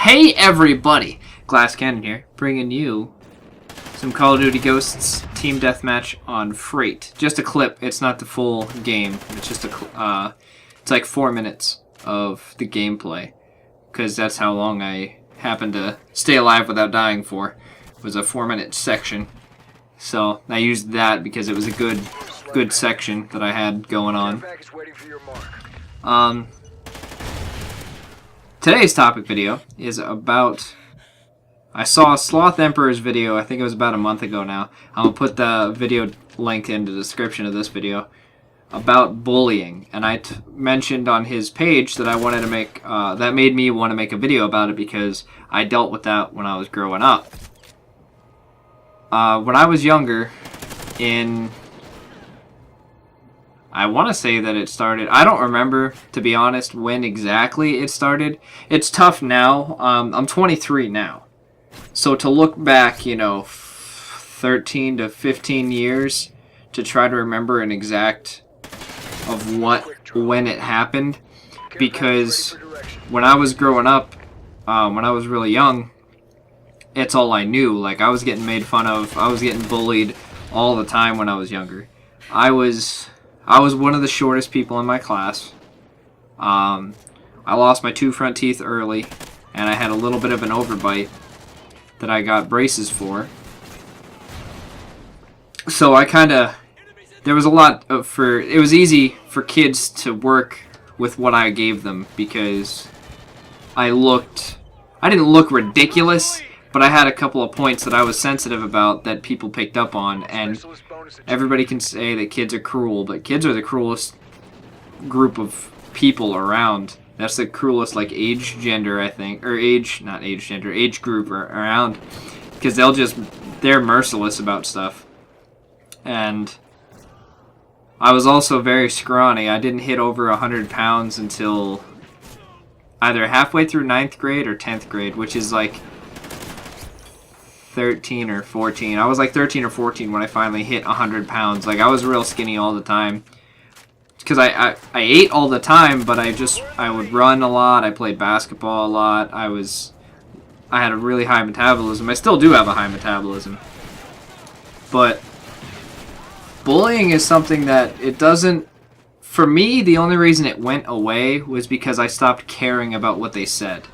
Hey everybody! Glass Cannon here, bringing you some Call of Duty Ghosts Team Deathmatch on Freight. Just a clip, it's not the full game. It's just it's like 4 minutes of the gameplay. Because that's how long I happened to stay alive without dying for. It was a 4-minute section. So I used that because it was a good section that I had going on. Today's topic video is about... I saw SlothEmperor's video, I think it was about a month ago now. I'm going to put the video link in the description of this video. About bullying. And I mentioned on his page that I wanted to make... that made me want to make a video about it because I dealt with that when I was growing up. When I was younger, I want to say that it started... I don't remember, to be honest, when exactly it started. It's tough now. I'm 23 now. So to look back, 13 to 15 years to try to remember an exact of when it happened. Because when I was growing up, when I was really young, it's all I knew. Like, I was getting made fun of. I was getting bullied all the time when I was younger. I was one of the shortest people in my class. I lost my 2 front teeth early, and I had a little bit of an overbite that I got braces for. So there was a lot it was easy for kids to work with what I gave them because I didn't look ridiculous, but I had a couple of points that I was sensitive about that people picked up on, and everybody can say that kids are cruel, but kids are the cruelest group of people around. That's the cruelest, like, age gender, I think. Or age group around. Because they're merciless about stuff. And I was also very scrawny. I didn't hit over 100 pounds until either halfway through 9th grade or 10th grade, which is like 13 or 14. I was like 13 or 14 when I finally hit 100 pounds. Like, I was real skinny all the time. Because I ate all the time, but I would run a lot. I played basketball a lot. I had a really high metabolism. I still do have a high metabolism. But bullying is something that it doesn't... For me, the only reason it went away was because I stopped caring about what they said.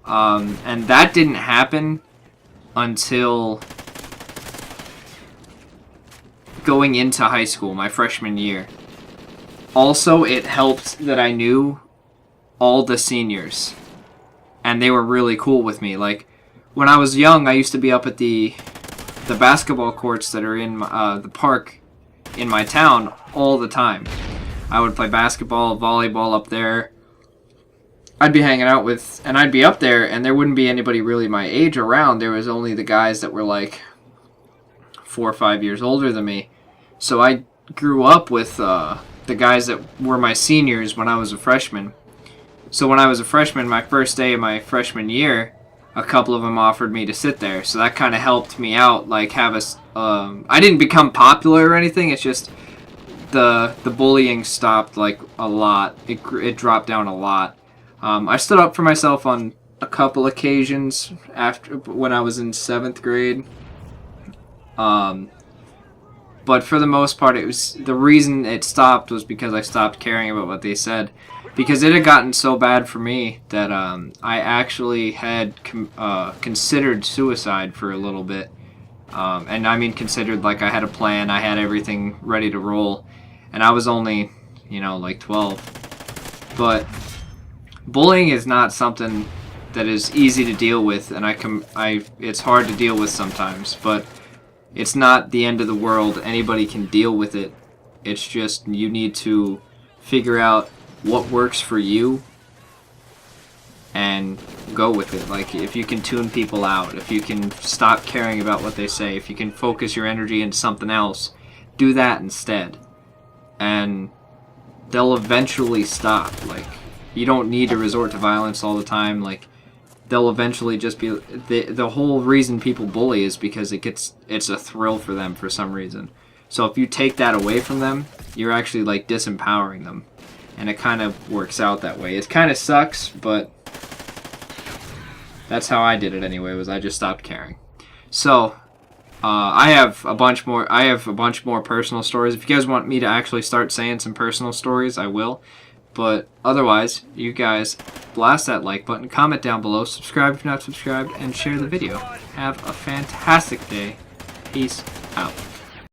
And that didn't happen until going into high school, my freshman year. Also, it helped that I knew all the seniors, and they were really cool with me. Like, when I was young, I used to be up at the basketball courts that are in the park in my town all the time. I would play basketball, volleyball up there. I'd be hanging out with, and I'd be up there, and there wouldn't be anybody really my age around. There was only the guys that were like 4 or 5 years older than me. So I grew up with the guys that were my seniors when I was a freshman. So when I was a freshman, my first day of my freshman year, a couple of them offered me to sit there. So that kind of helped me out, like have I didn't become popular or anything. It's just the bullying stopped like a lot. It dropped down a lot. I stood up for myself on a couple occasions when I was in 7th grade. But for the most part, the reason it stopped was because I stopped caring about what they said. Because it had gotten so bad for me that I actually had considered suicide for a little bit. And I mean considered, like I had a plan, I had everything ready to roll. And I was only, like 12. But bullying is not something that is easy to deal with. And it's hard to deal with sometimes. But it's not the end of the world. Anybody can deal with it. It's just you need to figure out what works for you and go with it. Like, if you can tune people out, if you can stop caring about what they say, if you can focus your energy into something else, do that instead. And they'll eventually stop. Like, you don't need to resort to violence all the time. Like, they'll eventually just be... The whole reason people bully is because it's a thrill for them for some reason. So if you take that away from them, you're actually, like, disempowering them. And it kind of works out that way. It kind of sucks, but That's how I did it anyway. Was I just stopped caring. So I have a bunch more. I have a bunch more personal stories. If you guys want me to actually start saying some personal stories, I will. But otherwise, you guys blast that like button, comment down below, subscribe if you're not subscribed, and share the video. Have a fantastic day. Peace out.